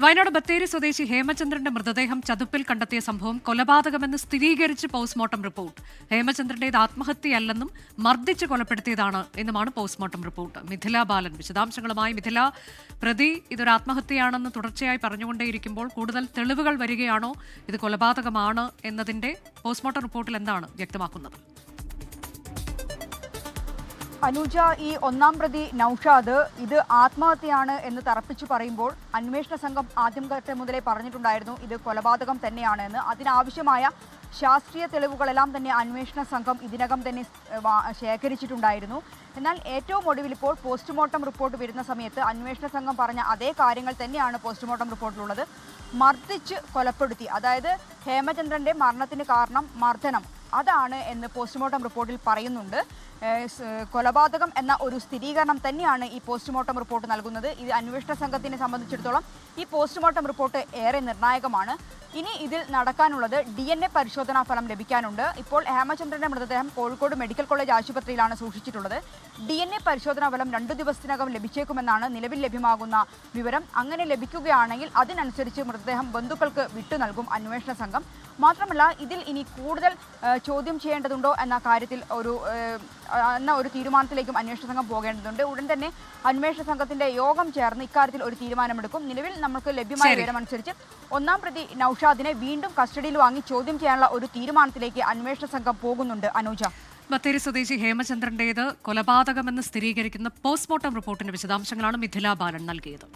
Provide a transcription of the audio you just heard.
വയനാട് ബത്തേരി സ്വദേശി ഹേമചന്ദ്രന്റെ മൃതദേഹം ചതുപ്പിൽ കണ്ടെത്തിയ സംഭവം കൊലപാതകമെന്ന് സ്ഥിരീകരിച്ച് പോസ്റ്റ്മോർട്ടം റിപ്പോർട്ട്. ഹേമചന്ദ്രന്റേത് ആത്മഹത്യയല്ലെന്നും മർദ്ദിച്ച് കൊലപ്പെടുത്തിയതാണ് എന്നുമാണ് പോസ്റ്റ്മോർട്ടം റിപ്പോർട്ട്. മിഥില ബാലൻ വിശദാംശങ്ങളുമായി. മിഥില, പ്രതി ഇതൊരു ആത്മഹത്യയാണെന്ന് തുടർച്ചയായി പറഞ്ഞുകൊണ്ടേയിരിക്കുമ്പോൾ കൂടുതൽ തെളിവുകൾ വരികയാണോ? ഇത് കൊലപാതകമാണ് എന്നതിന്റെ പോസ്റ്റ്മോർട്ടം റിപ്പോർട്ടിൽ എന്താണ് വ്യക്തമാക്കുന്നത്? അനുജ, ഈ ഒന്നാം പ്രതി നൌഷാദ് ഇത് ആത്മഹത്യയാണ് എന്ന് തറപ്പിച്ചു പറയുമ്പോൾ അന്വേഷണ സംഘം ആദ്യഘട്ടം മുതലേ പറഞ്ഞിട്ടുണ്ടായിരുന്നു ഇത് കൊലപാതകം തന്നെയാണ് എന്ന്. അതിനാവശ്യമായ ശാസ്ത്രീയ തെളിവുകളെല്ലാം തന്നെ അന്വേഷണ സംഘം ഇതിനകം തന്നെ ശേഖരിച്ചിട്ടുണ്ടായിരുന്നു. എന്നാൽ ഏറ്റവും ഒടുവിൽ ഇപ്പോൾ പോസ്റ്റ്മോർട്ടം റിപ്പോർട്ട് വരുന്ന സമയത്ത് അന്വേഷണ സംഘം പറഞ്ഞ അതേ കാര്യങ്ങൾ തന്നെയാണ് പോസ്റ്റ്മോർട്ടം റിപ്പോർട്ടിലുള്ളത്. മർദ്ദിച്ച് കൊലപ്പെടുത്തി, അതായത് ഹേമചന്ദ്രന്റെ മരണത്തിന് കാരണം മർദ്ദനം അതാണ് എന്ന് പോസ്റ്റ്മോർട്ടം റിപ്പോർട്ടിൽ പറയുന്നുണ്ട്. കൊലപാതകം എന്ന ഒരു സ്ഥിരീകരണം തന്നെയാണ് ഈ പോസ്റ്റ്മോർട്ടം റിപ്പോർട്ട് നൽകുന്നത്. ഇത് അന്വേഷണ സംഘത്തിനെ സംബന്ധിച്ചിടത്തോളം ഈ പോസ്റ്റ്മോർട്ടം റിപ്പോർട്ട് ഏറെ നിർണായകമാണ്. ഇനി ഇതിൽ നടക്കാനുള്ളത് DNA പരിശോധനാ ഫലം ലഭിക്കാനുണ്ട്. ഇപ്പോൾ ഹേമചന്ദ്രന്റെ മൃതദേഹം കോഴിക്കോട് മെഡിക്കൽ കോളേജ് ആശുപത്രിയിലാണ് സൂക്ഷിച്ചിട്ടുള്ളത്. DNA പരിശോധനാ ഫലം 2 ദിവസത്തിനകം ലഭിച്ചേക്കുമെന്നാണ് നിലവിൽ ലഭ്യമാകുന്ന വിവരം. അങ്ങനെ ലഭിക്കുകയാണെങ്കിൽ അതിനനുസരിച്ച് മൃതദേഹം ബന്ധുക്കൾക്ക് വിട്ടു നൽകും അന്വേഷണ സംഘം. മാത്രമല്ല, ഇതിൽ ഇനി കൂടുതൽ ചോദ്യം ചെയ്യേണ്ടതുണ്ടോ എന്ന കാര്യത്തിൽ ഒരു തീരുമാനത്തിലേക്കും അന്വേഷണ സംഘം പോകേണ്ടതുണ്ട്. ഉടൻ തന്നെ അന്വേഷണ സംഘത്തിന്റെ യോഗം ചേർന്ന് ഇക്കാര്യത്തിൽ ഒരു തീരുമാനമെടുക്കും. നിലവിൽ നമുക്ക് ലഭ്യമായ വിവരമനുസരിച്ച് ഒന്നാം പ്രതി നൌഷാദിനെ വീണ്ടും കസ്റ്റഡിയിൽ വാങ്ങി ചോദ്യം ചെയ്യാനുള്ള ഒരു തീരുമാനത്തിലേക്ക് അന്വേഷണ സംഘം പോകുന്നുണ്ട്. അനുജ, ബത്തേരി സ്വദേശി ഹേമചന്ദ്രന്റേത് കൊലപാതകമെന്ന് സ്ഥിരീകരിക്കുന്ന പോസ്റ്റ്മോർട്ടം റിപ്പോർട്ടിന്റെ വിശദാംശങ്ങളാണ് മിഥില ബാലൻ നൽകിയത്.